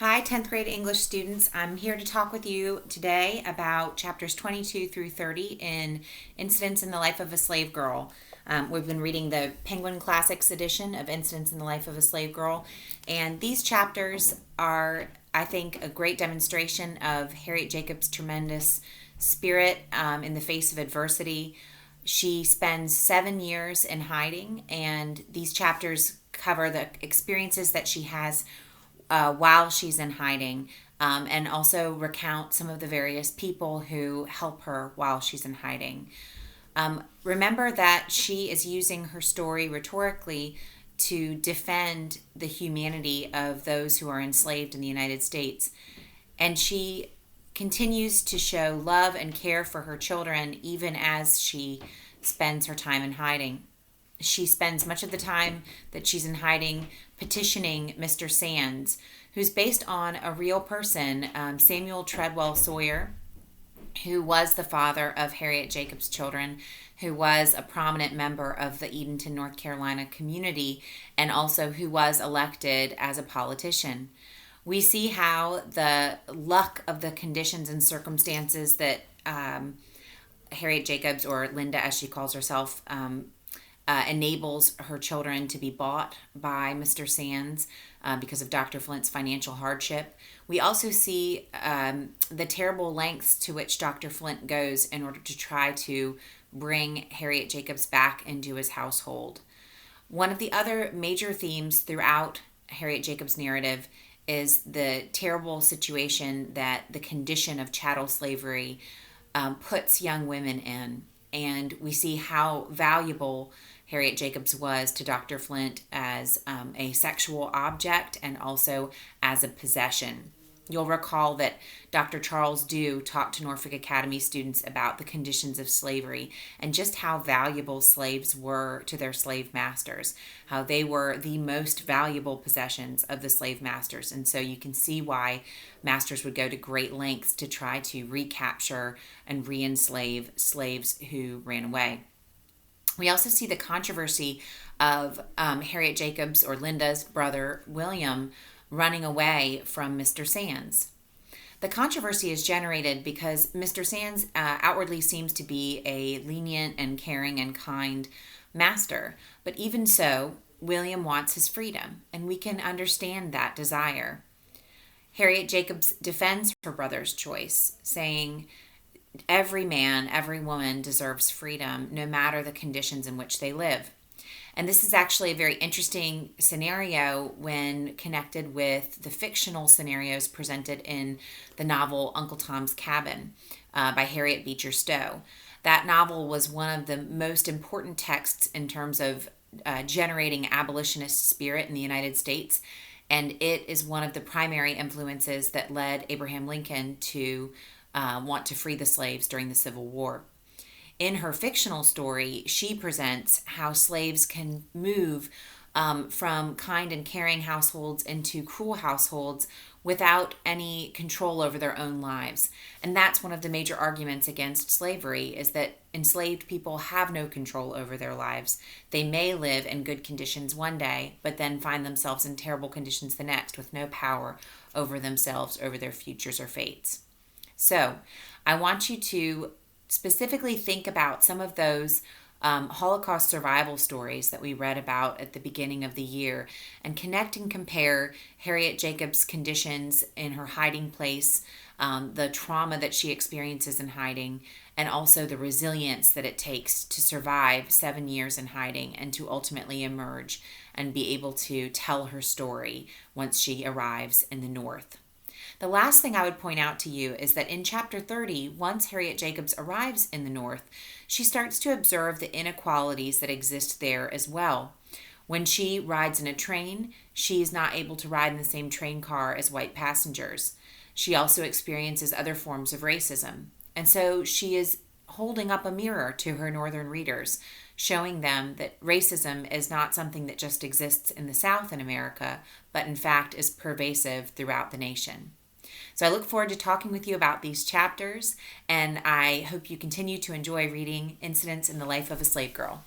Hi, 10th grade English students. I'm here to talk with you today about chapters 22 through 30 in Incidents in the Life of a Slave Girl. We've been reading the Penguin Classics edition of Incidents in the Life of a Slave Girl, and these chapters are, I think, a great demonstration of Harriet Jacobs' tremendous spirit in the face of adversity. She spends 7 years in hiding, and these chapters cover the experiences that she has while she's in hiding, and also recount some of the various people who help her while she's in hiding. Remember that she is using her story rhetorically to defend the humanity of those who are enslaved in the United States. And she continues to show love and care for her children even as she spends her time in hiding. She spends much of the time that she's in hiding petitioning Mr. Sands, who's based on a real person, Samuel Treadwell Sawyer, who was the father of Harriet Jacobs' children, who was a prominent member of the Edenton, North Carolina community, and also who was elected as a politician. We see how the luck of the conditions and circumstances that Harriet Jacobs, or Linda as she calls herself, enables her children to be bought by Mr. Sands because of Dr. Flint's financial hardship. We also see the terrible lengths to which Dr. Flint goes in order to try to bring Harriet Jacobs back into his household. One of the other major themes throughout Harriet Jacobs' narrative is the terrible situation that the condition of chattel slavery puts young women in. And we see how valuable Harriet Jacobs was to Dr. Flint as a sexual object and also as a possession. You'll recall that Dr. Charles Dew talked to Norfolk Academy students about the conditions of slavery and just how valuable slaves were to their slave masters, how they were the most valuable possessions of the slave masters. And so you can see why masters would go to great lengths to try to recapture and re-enslave slaves who ran away. We also see the controversy of Harriet Jacobs, or Linda's brother, William, running away from Mr. Sands. The controversy is generated because Mr. Sands outwardly seems to be a lenient and caring and kind master, but even so, William wants his freedom, and we can understand that desire. Harriet Jacobs defends her brother's choice, saying, every man, every woman deserves freedom, no matter the conditions in which they live. And this is actually a very interesting scenario when connected with the fictional scenarios presented in the novel Uncle Tom's Cabin by Harriet Beecher Stowe. That novel was one of the most important texts in terms of generating abolitionist spirit in the United States, and it is one of the primary influences that led Abraham Lincoln to want to free the slaves during the Civil War. In her fictional story, she presents how slaves can move from kind and caring households into cruel households without any control over their own lives. And that's one of the major arguments against slavery, is that enslaved people have no control over their lives. They may live in good conditions one day, but then find themselves in terrible conditions the next, with no power over themselves, over their futures or fates. So I want you to specifically think about some of those Holocaust survival stories that we read about at the beginning of the year, and connect and compare Harriet Jacobs' conditions in her hiding place, the trauma that she experiences in hiding, and also the resilience that it takes to survive 7 years in hiding and to ultimately emerge and be able to tell her story once she arrives in the North. The last thing I would point out to you is that in chapter 30, once Harriet Jacobs arrives in the North, she starts to observe the inequalities that exist there as well. When she rides in a train, she is not able to ride in the same train car as white passengers. She also experiences other forms of racism. And so she is holding up a mirror to her Northern readers, showing them that racism is not something that just exists in the South in America, but in fact is pervasive throughout the nation. So I look forward to talking with you about these chapters, and I hope you continue to enjoy reading Incidents in the Life of a Slave Girl.